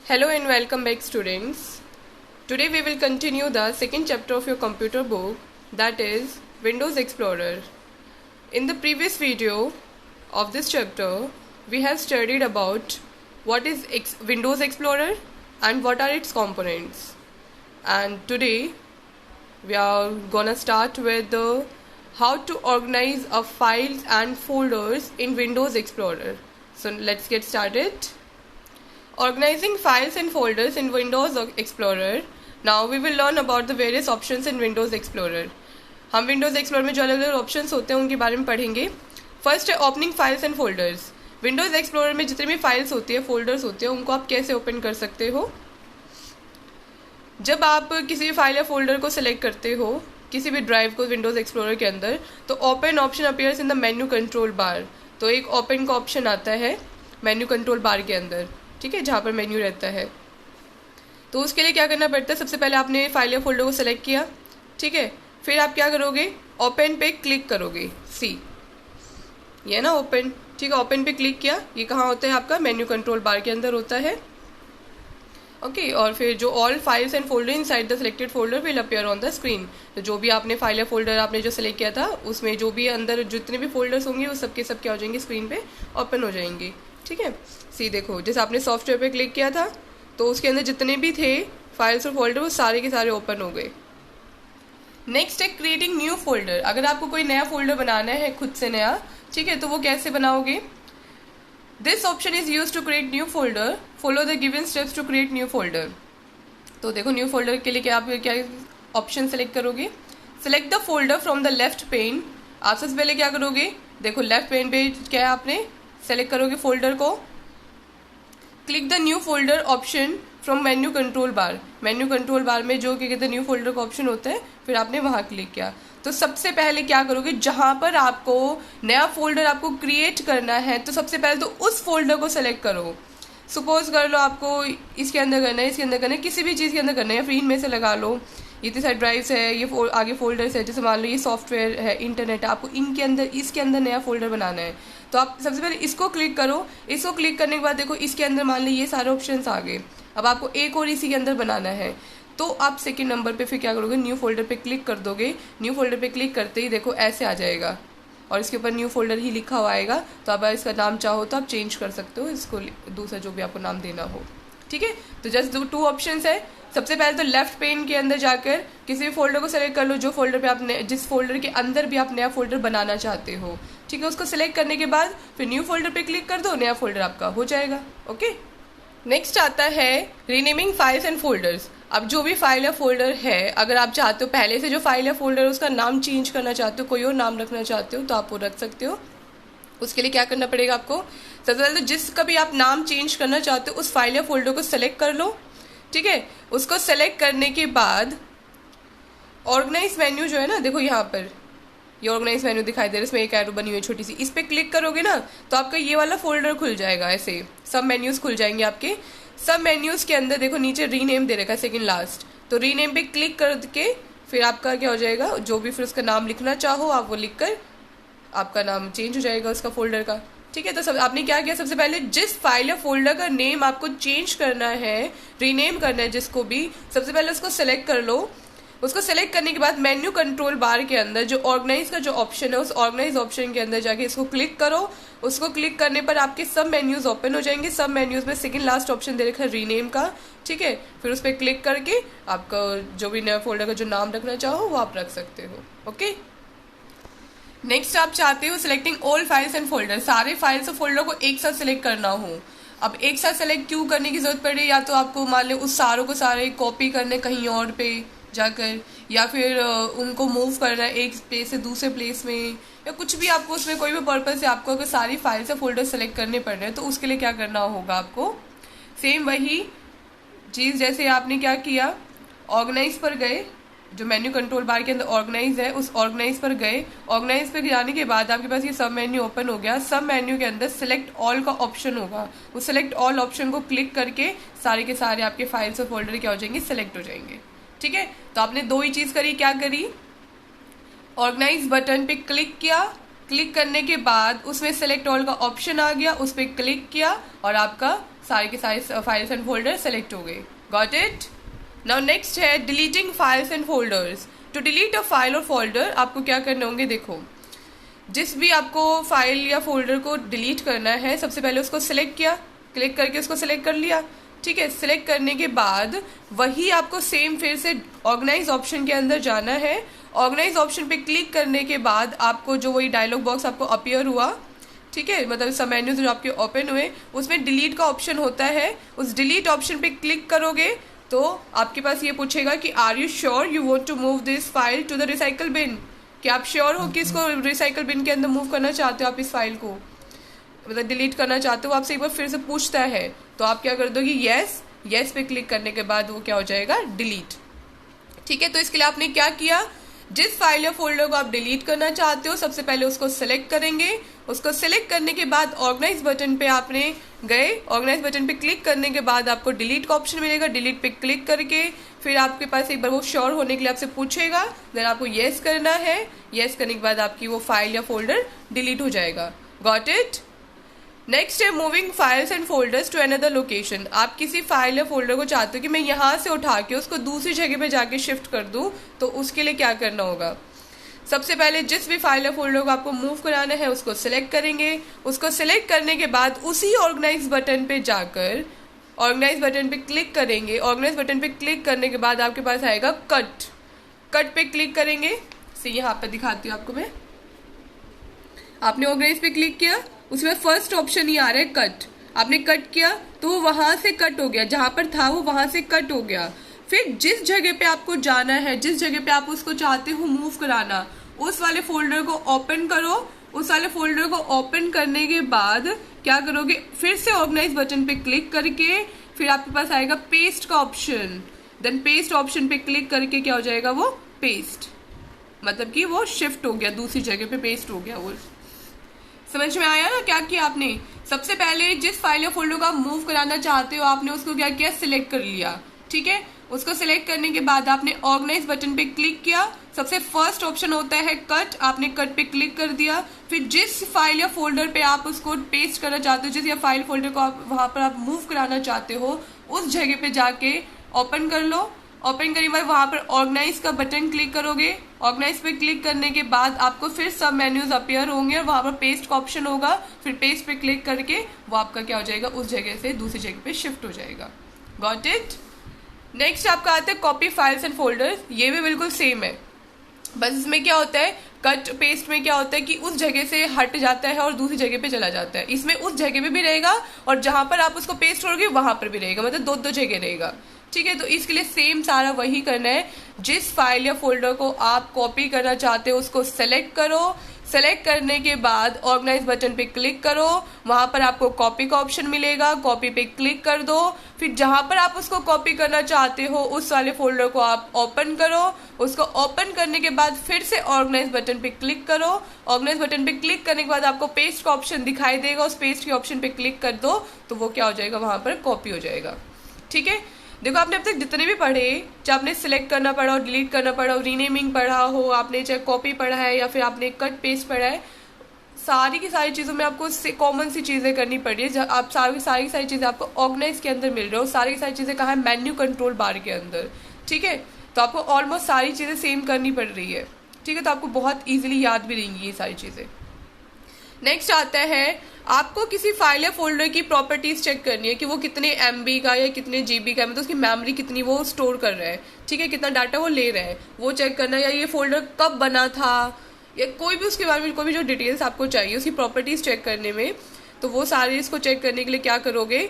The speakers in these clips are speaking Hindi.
Hello and welcome back, students. Today we will continue the second chapter of your computer book, that is Windows Explorer. In the previous video of this chapter, we have studied about what is Windows Explorer and what are its components. And today we are gonna start with how to organize files and folders in Windows Explorer. So let's get started. Organizing files and folders in Windows Explorer. Now we will learn about the various options in Windows Explorer. हम Windows Explorer में जो अलग अलग ऑप्शंस होते हैं उनके बारे में पढ़ेंगे. फर्स्ट है opening files and folders. Windows explorer में जितने भी फाइल्स होती है, फोल्डर्स होते हैं, उनको आप कैसे ओपन कर सकते हो. जब आप किसी भी फाइल या फोल्डर को सिलेक्ट करते हो, किसी भी ड्राइव को विंडोज एक्सप्लोरर के अंदर, तो open option appears in the menu control bar. तो एक ओपन का ऑप्शन आता है मेन्यू कंट्रोल बार के अंदर, ठीक है, जहाँ पर मेन्यू रहता है. तो उसके लिए क्या करना पड़ता है, सबसे पहले आपने फाइल या फोल्डर को सिलेक्ट किया, ठीक है. फिर आप क्या करोगे, ओपन पे क्लिक करोगे. सी ये ना ओपन, ठीक है. ओपन पे क्लिक किया, ये कहाँ होता है आपका मेन्यू कंट्रोल बार के अंदर होता है. ओके और फिर जो all files and folder inside the selected folder will appear on the screen. तो जो भी आपने फाइल या फोल्डर आपने जो सिलेक्ट किया था, उसमें जो भी अंदर जितने भी फोल्डर्स होंगे वो सबके सब क्या हो जाएंगे, स्क्रीन पे ओपन हो जाएंगे, ठीक है. सी देखो, जैसे आपने सॉफ्टवेयर पे क्लिक किया था तो उसके अंदर जितने भी थे फाइल्स और फोल्डर वो सारे के सारे ओपन हो गए. नेक्स्ट है क्रिएटिंग न्यू फोल्डर. अगर आपको कोई नया फोल्डर बनाना है खुद से नया, ठीक है, तो वो कैसे बनाओगे. This option is use to create new folder. Follow the given steps to create new folder. तो देखो न्यू फोल्डर के लिए आप क्या ऑप्शन सेलेक्ट करोगे. Select the folder from the left pane. आप सबसे पहले क्या करोगे, देखो लेफ्ट पेन पे क्या है, आपने सेलेक्ट करोगे फोल्डर को. Click the new folder option from menu control bar. Menu control bar में जो क्या कहते हैं न्यू फोल्डर का ऑप्शन होता है, फिर आपने वहां क्लिक किया. तो सबसे पहले क्या करोगे, जहां पर आपको नया फोल्डर आपको क्रिएट करना है, तो सबसे पहले तो उस फोल्डर को सेलेक्ट करो. सपोज कर लो आपको इसके अंदर करना है, इसके अंदर करना है, किसी भी चीज़ के अंदर करना है, फ्री में से लगा लो. इतनी सारी ड्राइव्स है, ये आगे फोल्डर्स है, जैसे मान लो ये सॉफ्टवेयर है, इंटरनेट है, आपको इनके अंदर इसके अंदर नया फोल्डर बनाना है. तो आप सबसे पहले इसको क्लिक करो. इसको क्लिक करने के बाद देखो इसके अंदर मान लो ये सारे ऑप्शंस आ गए. अब आपको एक और इसी के अंदर बनाना है, तो आप सेकंड नंबर पे फिर क्या करोगे, न्यू फोल्डर पे क्लिक कर दोगे. न्यू फोल्डर पे क्लिक करते ही देखो ऐसे आ जाएगा और इसके ऊपर न्यू फोल्डर ही लिखा हुआ आएगा. तो अब इसका नाम चाहो तो आप चेंज कर सकते हो, इसको दूसरा जो भी आपको नाम देना हो, ठीक है. तो जस्ट टू ऑप्शंस है. सबसे पहले तो लेफ्ट पेन के अंदर जाकर किसी भी फोल्डर को सेलेक्ट कर लो, जो फोल्डर पे आप जिस फोल्डर के अंदर भी आप नया फोल्डर बनाना चाहते हो, ठीक है. उसको सिलेक्ट करने के बाद फिर न्यू फोल्डर पे क्लिक कर दो, नया फोल्डर आपका हो जाएगा. ओके. नेक्स्ट आता है रीनेमिंग फाइल्स एंड फोल्डर्स. अब जो भी फाइल या फोल्डर है, अगर आप चाहते हो पहले से जो फाइल या फोल्डर है उसका नाम चेंज करना चाहते हो, कोई और नाम रखना चाहते हो, तो आप वो रख सकते हो. उसके लिए क्या करना पड़ेगा आपको, सबसे पहले तो जिसका भी आप नाम चेंज करना चाहते हो उस फाइल या फोल्डर को सेलेक्ट कर लो, ठीक है. उसको सेलेक्ट करने के बाद ऑर्गेनाइज मेन्यू जो है ना, देखो यहाँ पर ये ऑर्गेनाइज मेन्यू दिखाई दे रहा है, इसमें एक एरो बनी हुई है छोटी सी. इस पे क्लिक करोगे ना तो आपका ये वाला फोल्डर खुल जाएगा. ऐसे सब मेन्यूज खुल जाएंगे आपके. सब मेन्यूज के अंदर देखो नीचे रीनेम दे रखा है सेकंड लास्ट. तो रीनेम पे क्लिक करके फिर आपका क्या हो जाएगा, जो भी फिर उसका नाम लिखना चाहो आप वो लिखकर आपका नाम चेंज हो जाएगा उसका फोल्डर का, ठीक है. तो सब आपने क्या किया, सबसे पहले जिस फाइल या फोल्डर का नेम आपको चेंज करना है, रीनेम करना है जिसको भी, सबसे पहले उसको सेलेक्ट कर लो. उसको सेलेक्ट करने के बाद मेन्यू कंट्रोल बार के अंदर जो ऑर्गेनाइज का जो ऑप्शन है, उस ऑर्गेनाइज ऑप्शन के अंदर जाके इसको क्लिक करो. उसको क्लिक करने पर आपके सब मेन्यूज ओपन हो जाएंगे. सब मेन्यूज में सेकंड लास्ट ऑप्शन दे रखा है रीनेम का, ठीक है. फिर उस पर क्लिक करके आपका जो भी नया फोल्डर का जो नाम रखना चाहो वो आप रख सकते हो. ओके. नेक्स्ट आप चाहते हो selecting all files and folder. सारे फाइल्स और फोल्डर को एक साथ सिलेक्ट करना हो. अब एक साथ सेलेक्ट क्यों करने की जरूरत पड़े, या तो आपको मान लो उस सारों को सारे कॉपी करने कहीं और पे जाकर, या फिर उनको मूव करना है एक प्लेस से दूसरे प्लेस में, या कुछ भी आपको उसमें कोई भी पर्पज है आपको अगर सारी फाइल्स या फोल्डर सेलेक्ट करने पड़ रहे हैं, तो उसके लिए क्या करना होगा आपको, सेम वही चीज़ जैसे आपने क्या किया, ऑर्गेनाइज पर गए, जो मेन्यू कंट्रोल बार के अंदर ऑर्गेनाइज है उस ऑर्गेनाइज पर गए. ऑर्गेनाइज पर जाने के बाद आपके पास ये सब मेन्यू ओपन हो गया. सब मेन्यू के अंदर सिलेक्ट ऑल का ऑप्शन होगा. उस सिलेक्ट ऑल ऑप्शन को क्लिक करके सारे के सारे आपके फाइल्स और फोल्डर क्या हो जाएंगे, सिलेक्ट हो जाएंगे, ठीक है. तो आपने दो ही चीज करी. क्या करी, ऑर्गेनाइज बटन पे क्लिक किया, क्लिक करने के बाद उसमें सेलेक्ट ऑल का ऑप्शन आ गया, उस पर क्लिक किया और आपका सारे के सारे फाइल्स एंड फोल्डर सेलेक्ट हो गए। Got it? नाउ नेक्स्ट है deleting files and folders. To delete a file और फोल्डर आपको क्या करने होंगे, देखो जिस भी आपको फाइल या फोल्डर को डिलीट करना है सबसे पहले उसको सिलेक्ट किया, क्लिक करके उसको सिलेक्ट कर लिया, ठीक है। सिलेक्ट करने के बाद वही आपको सेम फिर से ऑर्गेनाइज ऑप्शन के अंदर जाना है। ऑर्गेनाइज ऑप्शन पे क्लिक करने के बाद आपको जो वही डायलॉग बॉक्स आपको अपीयर हुआ, ठीक है, मतलब सब मेन्यूज जो आपके ओपन हुए उसमें डिलीट का ऑप्शन होता है। उस डिलीट ऑप्शन पे क्लिक करोगे तो आपके पास ये पूछेगा कि are you sure you want to move this file to the recycle bin, कि आप श्योर हो कि इसको रिसाइकल बिन के अंदर मूव करना चाहते हो, आप इस फाइल को मतलब डिलीट करना चाहते हो, आपसे एक बार फिर से पूछता है तो आप क्या कर दोगे, यस। यस पे क्लिक करने के बाद वो क्या हो जाएगा, डिलीट, ठीक है। तो इसके लिए आपने क्या किया, जिस फाइल या फोल्डर को आप डिलीट करना चाहते हो सबसे पहले उसको सिलेक्ट करेंगे। उसको सिलेक्ट करने के बाद ऑर्गेनाइज बटन पे आपने गए, ऑर्गेनाइज बटन पे क्लिक करने के बाद आपको डिलीट का ऑप्शन मिलेगा। डिलीट पे क्लिक करके फिर आपके पास एक बार वो श्योर होने के लिए आपसे पूछेगा, देन आपको येस करना है। येस करने के बाद आपकी वो फाइल या फोल्डर डिलीट हो जाएगा। Got it? नेक्स्ट है moving files and folders to another location. आप किसी फाइल या फोल्डर को चाहते हो कि मैं यहाँ से उठा के उसको दूसरी जगह पे जाके शिफ्ट कर दूं, तो उसके लिए क्या करना होगा, सबसे पहले जिस भी फाइल या फोल्डर को आपको मूव कराना है उसको सिलेक्ट करेंगे। उसको सिलेक्ट करने के बाद उसी ऑर्गेनाइज बटन पे जाकर ऑर्गेनाइज बटन पे क्लिक करेंगे। ऑर्गेनाइज बटन पे क्लिक करने के बाद आपके पास आएगा कट। कट पे क्लिक करेंगे, से यहाँ पे दिखाती हूँ आपको मैं। आपने ऑर्गेनाइज पे क्लिक किया, उसमें फर्स्ट ऑप्शन ही आ रहा है कट। आपने कट किया तो वो वहां से कट हो गया, जहां पर था वो वहां से कट हो गया। फिर जिस जगह पे आपको जाना है, जिस जगह पे आप उसको चाहते हो मूव कराना, उस वाले फोल्डर को ओपन करो। उस वाले फोल्डर को ओपन करने के बाद क्या करोगे, फिर से ऑर्गेनाइज बटन पे क्लिक करके फिर आपके पास आएगा पेस्ट का ऑप्शन। देन पेस्ट ऑप्शन पे क्लिक करके क्या हो जाएगा, वो पेस्ट, मतलब कि वो शिफ्ट हो गया, दूसरी जगह पे पेस्ट हो गया। वो समझ में आया ना क्या किया आपने? सबसे पहले जिस फाइल या फोल्डर को आप मूव कराना चाहते हो आपने उसको क्या किया, सिलेक्ट कर लिया, ठीक है। उसको सिलेक्ट करने के बाद आपने ऑर्गेनाइज बटन पे क्लिक किया। सबसे फर्स्ट ऑप्शन होता है कट, आपने कट पे क्लिक कर दिया। फिर जिस फाइल या फोल्डर पे आप उसको पेस्ट करना चाहते हो, जिस या फाइल फोल्डर को आप वहां पर आप मूव कराना चाहते हो, उस जगह पे जाके ओपन कर लो। ओपन करने के बाद वहां पर ऑर्गेनाइज का बटन क्लिक करोगे। ऑर्गेनाइज पे क्लिक करने के बाद आपको फिर सब मेन्यूज अपीयर होंगे और वहां पर पेस्ट का ऑप्शन होगा। फिर पेस्ट पे क्लिक करके वो आपका क्या हो जाएगा, उस जगह से दूसरी जगह पे शिफ्ट हो जाएगा। Got it? नेक्स्ट आपका आता है कॉपी फाइल्स एंड फोल्डर्स। ये भी बिल्कुल सेम है, बस इसमें क्या होता है, कट पेस्ट में क्या होता है कि उस जगह से हट जाता है और दूसरी जगह पे चला जाता है। इसमें उस जगह पे भी रहेगा और जहां पर आप उसको पेस्ट करोगे वहां पर भी रहेगा, मतलब दो दो जगह रहेगा, ठीक है। तो इसके लिए सेम सारा वही करना है। जिस फाइल या फोल्डर को आप कॉपी करना चाहते हो उसको सेलेक्ट करो। सेलेक्ट करने के बाद ऑर्गेनाइज बटन पे क्लिक करो, वहां पर आपको कॉपी का ऑप्शन मिलेगा, कॉपी पे क्लिक कर दो। फिर जहां पर आप उसको कॉपी करना चाहते हो उस वाले फोल्डर को आप ओपन करो। उसको ओपन करने के बाद फिर से ऑर्गेनाइज बटन पे क्लिक करो। ऑर्गेनाइज बटन पे क्लिक करने के बाद आपको पेस्ट का ऑप्शन दिखाई देगा, उस पेस्ट के ऑप्शन पे क्लिक कर दो तो वो क्या हो जाएगा, वहां पर कॉपी हो जाएगा, ठीक है। देखो आपने अब तक जितने भी पढ़े, चाहे आपने सिलेक्ट करना पड़ा हो, डिलीट करना पड़ा हो, रीनेमिंग पढ़ा हो, आपने चाहे कॉपी पढ़ा है या फिर आपने कट पेस्ट पढ़ा है, सारी की सारी चीज़ों में आपको कॉमन सी चीज़ें करनी पड़ रही है। आप सारी की सारी चीज़ें आपको ऑर्गेनाइज के अंदर मिल रही हो। सारी की सारी चीज़ें कहाँ है, मेन्यू कंट्रोल बार के अंदर, ठीक है। तो आपको ऑलमोस्ट सारी चीज़ें सेम करनी पड़ रही है, ठीक है। तो आपको बहुत ईजिली याद भी रहेंगी ये सारी चीज़ें। नेक्स्ट आता है, आपको किसी फाइल या फोल्डर की प्रॉपर्टीज चेक करनी है कि वो कितने MB का या कितने GB का है, मतलब उसकी मेमोरी कितनी वो स्टोर कर रहा है, ठीक है, कितना डाटा वो ले रहा है, वो चेक करना है। या ये फोल्डर कब बना था, या कोई भी उसके बारे में कोई भी जो डिटेल्स आपको चाहिए उसकी प्रॉपर्टीज चेक करने में, तो वो सारी इसको चेक करने के लिए क्या करोगे,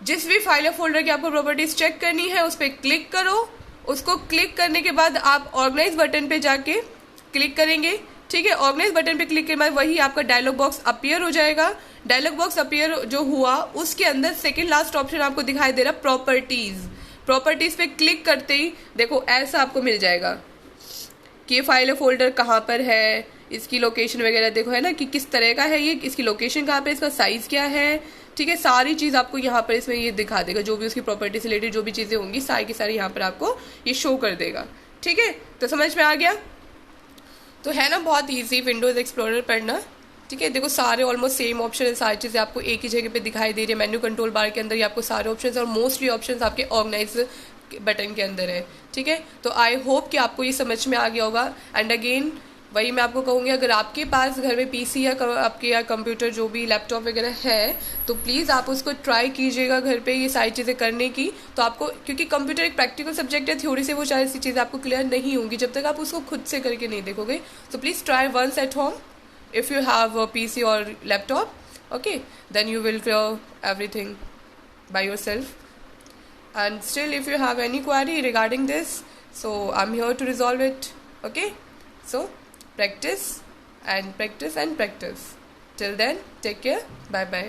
जिस भी फाइल या फोल्डर की आपको प्रॉपर्टीज चेक करनी है उस पर क्लिक करो। उसको क्लिक करने के बाद आप ऑर्गेनाइज बटन पे जाके क्लिक करेंगे, ठीक है। ऑर्गेनाइज बटन पे क्लिक करने के बाद वही आपका डायलॉग बॉक्स अपीयर हो जाएगा। डायलॉग बॉक्स अपीयर जो हुआ उसके अंदर सेकंड लास्ट ऑप्शन आपको दिखाई दे रहा प्रॉपर्टीज। प्रॉपर्टीज पे क्लिक करते ही देखो ऐसा आपको मिल जाएगा कि ये फाइल या फोल्डर कहाँ पर है, इसकी लोकेशन वगैरह देखो है ना कि किस तरह का है ये, इसकी लोकेशन कहाँ पर, इसका साइज क्या है, ठीक है। सारी चीज आपको यहाँ पर इसमें ये दिखा देगा, जो भी उसकी प्रॉपर्टी से रिलेटेड जो भी चीजें होंगी सारी की सारी यहाँ पर आपको ये शो कर देगा, ठीक है। तो समझ में आ गया? तो है ना बहुत इजी विंडोज एक्सप्लोरर पढ़ना। ठीक है, देखो सारे ऑलमोस्ट सेम ऑप्शन है, सारी चीज़ें आपको एक ही जगह पे दिखाई दे रही है। मेन्यू कंट्रोल बार के अंदर ही आपको सारे ऑप्शन और मोस्टली ऑप्शन आपके ऑर्गेनाइज बटन के अंदर है। ठीक है, तो आई होप कि आपको ये समझ में आ गया होगा। एंड अगेन वही मैं आपको कहूँगी, अगर आपके पास घर में पीसी या आपके या कंप्यूटर जो भी लैपटॉप वगैरह है, तो प्लीज़ आप उसको ट्राई कीजिएगा घर पे ये सारी चीज़ें करने की। तो आपको, क्योंकि कंप्यूटर एक प्रैक्टिकल सब्जेक्ट है, थ्योरी से वो सारी सी चीज़ें आपको क्लियर नहीं होंगी जब तक आप उसको खुद से करके नहीं देखोगे। So please try once at home if you have a PC or laptop, okay, then you will clear everything by yourself. And still, if you have any query regarding this, so I'm here to resolve it. Okay, so practice and practice and practice. Till then, take care. Bye bye.